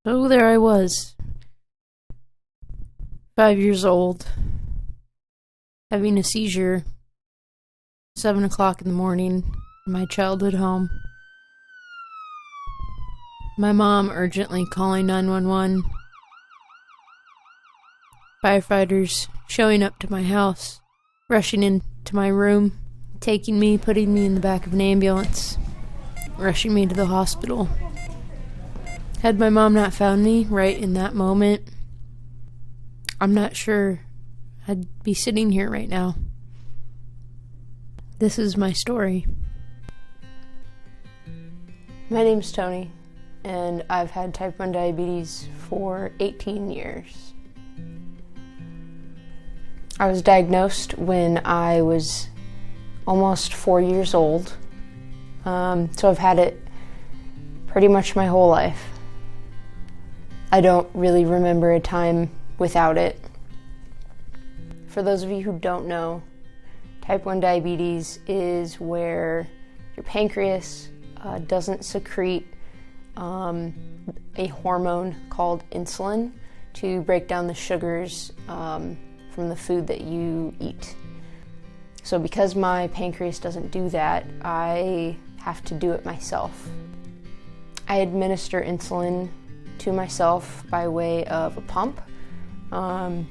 So there I was, 5 years old, having a seizure, 7 o'clock in the morning, in my childhood home. My mom urgently calling 911. Firefighters showing up to my house, rushing into my room, taking me, putting me in the back of an ambulance, rushing me to the hospital. Had my mom not found me right in that moment, I'm not sure I'd be sitting here right now. This is my story. My name's Tony, and I've had type 1 diabetes for 18 years. I was diagnosed when I was almost 4 years old, so I've had it pretty much my whole life. I don't really remember a time without it. For those of you who don't know, type 1 diabetes is where your pancreas doesn't secrete a hormone called insulin to break down the sugars from the food that you eat. So because my pancreas doesn't do that, I have to do it myself. I administer insulin to myself by way of a pump. I'm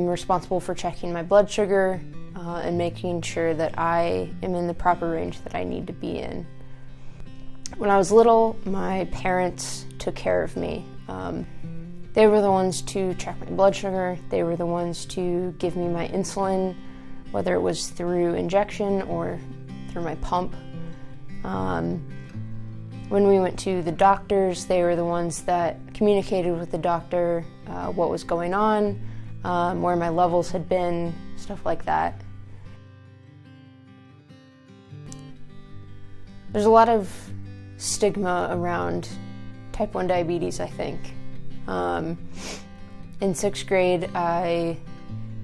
responsible for checking my blood sugar and making sure that I am in the proper range that I need to be in. When I was little, my parents took care of me. They were the ones to check my blood sugar. They were the ones to give me my insulin, whether it was through injection or through my pump. When we went to the doctors, they were the ones that communicated with the doctor what was going on, where my levels had been, stuff like that. There's a lot of stigma around type 1 diabetes, I think. In 6th grade, I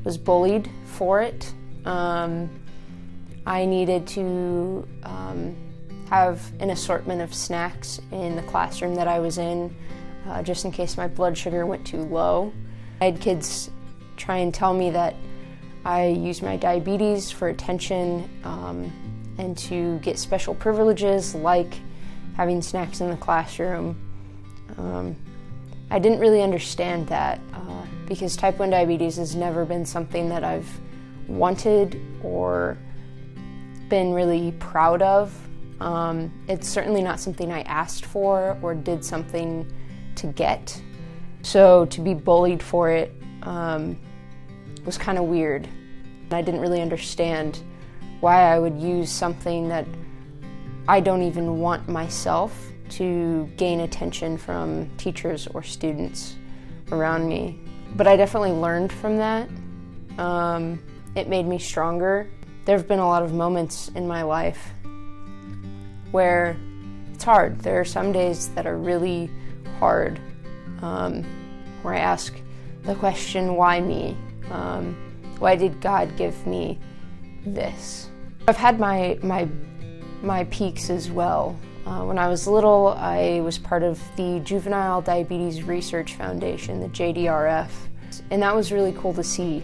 was bullied for it. I needed to have an assortment of snacks in the classroom that I was in, just in case my blood sugar went too low. I had kids try and tell me that I used my diabetes for attention and to get special privileges like having snacks in the classroom. I didn't really understand that because type 1 diabetes has never been something that I've wanted or been really proud of. It's certainly not something I asked for or did something to get. So to be bullied for it was kind of weird. I didn't really understand why I would use something that I don't even want myself to gain attention from teachers or students around me. But I definitely learned from that. It made me stronger. There have been a lot of moments in my life where it's hard. There are some days that are really hard, where I ask the question, why me? Why did God give me this? I've had my peaks as well. When I was little, I was part of the Juvenile Diabetes Research Foundation, the JDRF, and that was really cool to see,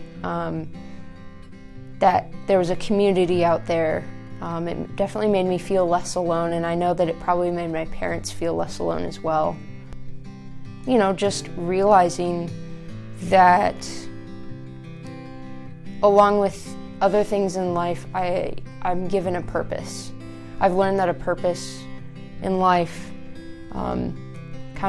that there was a community out there. It definitely made me feel less alone, and I know that it probably made my parents feel less alone as well. You know, just realizing that along with other things in life, I'm given a purpose. I've learned that a purpose in life kind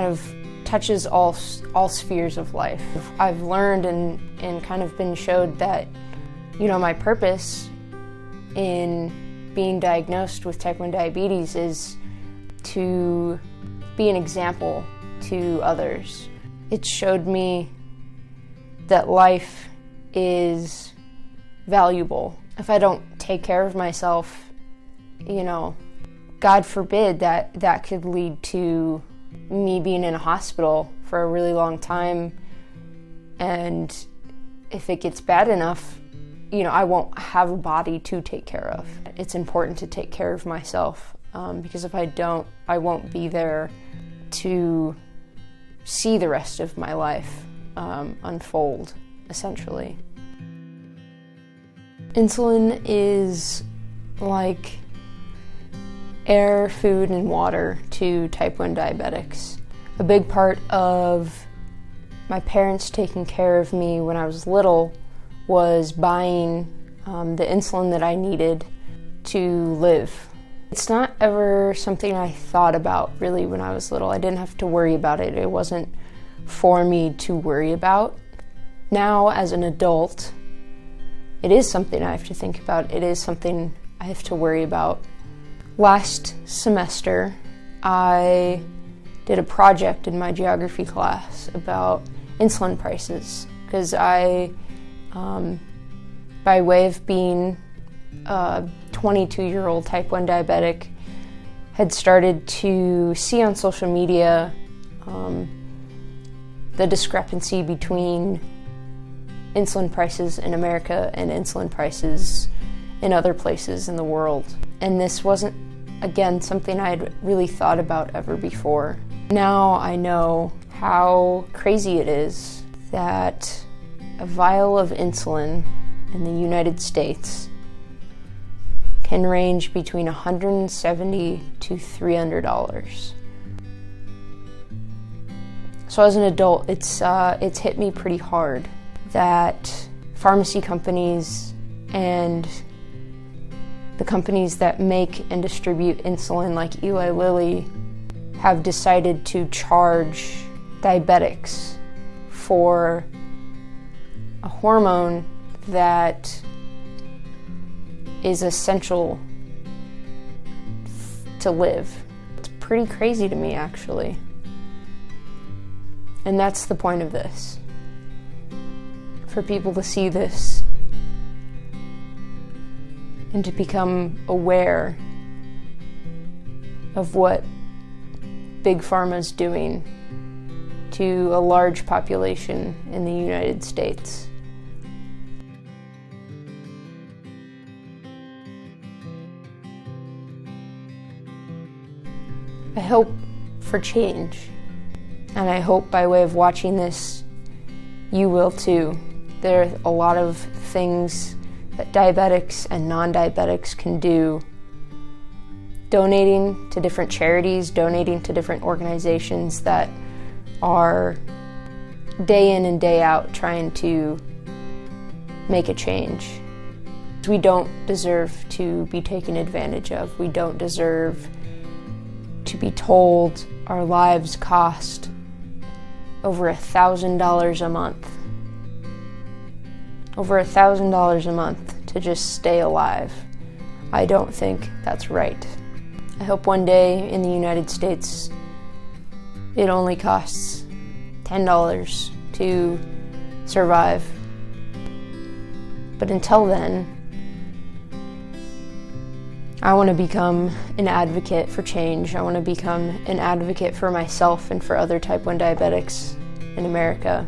of touches all spheres of life. I've learned and kind of been showed that, you know, my purpose in being diagnosed with type 1 diabetes is to be an example to others. It showed me that life is valuable. If I don't take care of myself, you know, God forbid that could lead to me being in a hospital for a really long time, and if it gets bad enough, you know, I won't have a body to take care of. It's important to take care of myself because if I don't, I won't be there to see the rest of my life unfold, essentially. Insulin is like air, food, and water to type 1 diabetics. A big part of my parents taking care of me when I was little was buying the insulin that I needed to live. It's not ever something I thought about really when I was little. I didn't have to worry about it. It wasn't for me to worry about. Now, as an adult, it is something I have to think about. It is something I have to worry about. Last semester, I did a project in my geography class about insulin prices because I, by way of being a 22-year-old type 1 diabetic, had started to see on social media the discrepancy between insulin prices in America and insulin prices in other places in the world. And this wasn't, again, something I had really thought about ever before. Now I know how crazy it is that a vial of insulin in the United States can range between $170 to $300. So as an adult, it's hit me pretty hard that pharmacy companies and the companies that make and distribute insulin like Eli Lilly have decided to charge diabetics for a hormone that is essential to live. It's pretty crazy to me, actually. And that's the point of this. For people to see this and to become aware of what Big Pharma's doing to a large population in the United States. I hope for change, and I hope by way of watching this, you will too. There are a lot of things that diabetics and non-diabetics can do. Donating to different charities, donating to different organizations that are day in and day out trying to make a change. We don't deserve to be taken advantage of. We don't deserve to be told our lives cost over $1,000 a month. Over $1,000 a month to just stay alive. I don't think that's right. I hope one day in the United States it only costs $10 to survive. But until then, I want to become an advocate for change. I want to become an advocate for myself and for other type 1 diabetics in America.